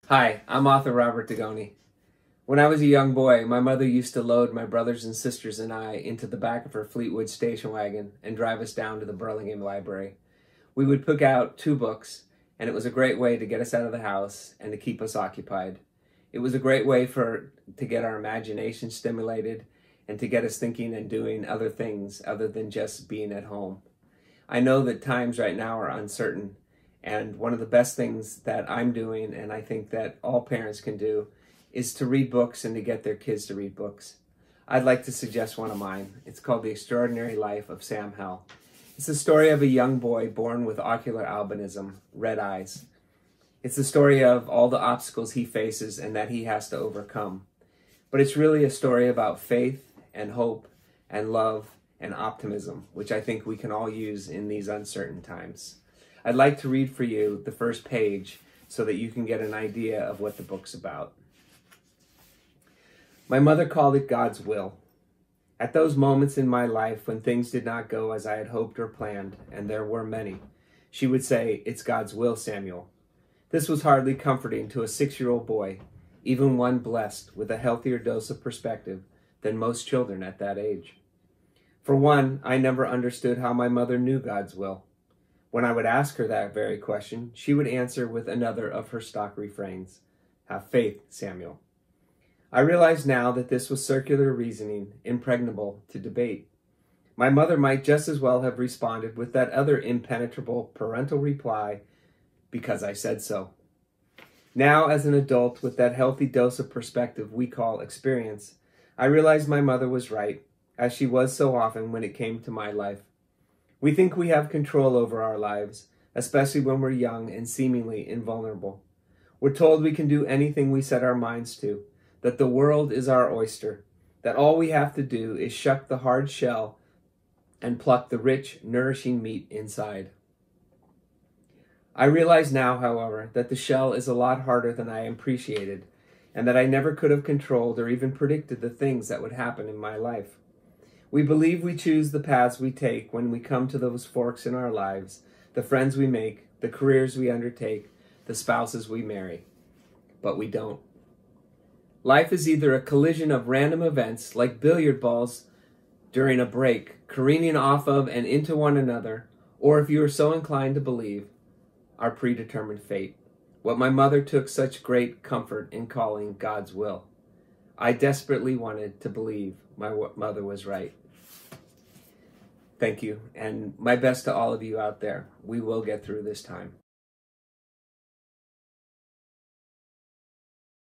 Hi, I'm author Robert Dugoni. When I was a young boy, my mother used to load my brothers and sisters and I into the back of her Fleetwood station wagon and drive us down to the Burlingame Library. We would pick out 2 books, and it was a great way to get us out of the house and to keep us occupied. It was a great way to get our imagination stimulated and to get us thinking and doing other things other than just being at home. I know that times right now are uncertain, and one of the best things that I'm doing, and I think that all parents can do, is to read books and to get their kids to read books. I'd like to suggest one of mine. It's called The Extraordinary Life of Sam Hell. It's the story of a young boy born with ocular albinism, red eyes. It's the story of all the obstacles he faces and that he has to overcome. But it's really a story about faith and hope and love and optimism, which I think we can all use in these uncertain times. I'd like to read for you the first page so that you can get an idea of what the book's about. My mother called it God's will. At those moments in my life when things did not go as I had hoped or planned, and there were many, she would say, "It's God's will, Samuel." This was hardly comforting to a 6-year-old boy, even one blessed with a healthier dose of perspective than most children at that age. For one, I never understood how my mother knew God's will. When I would ask her that very question, she would answer with another of her stock refrains, "Have faith, Samuel." I realize now that this was circular reasoning, impregnable to debate. My mother might just as well have responded with that other impenetrable parental reply, "Because I said so." Now, as an adult with that healthy dose of perspective we call experience, I realize my mother was right, as she was so often when it came to my life. We think we have control over our lives, especially when we're young and seemingly invulnerable. We're told we can do anything we set our minds to, that the world is our oyster, that all we have to do is shuck the hard shell and pluck the rich, nourishing meat inside. I realize now, however, that the shell is a lot harder than I appreciated, and that I never could have controlled or even predicted the things that would happen in my life. We believe we choose the paths we take when we come to those forks in our lives, the friends we make, the careers we undertake, the spouses we marry. But we don't. Life is either a collision of random events, like billiard balls during a break, careening off of and into one another, or if you are so inclined to believe, our predetermined fate. What my mother took such great comfort in calling God's will. I desperately wanted to believe my mother was right. Thank you, and my best to all of you out there. We will get through this time.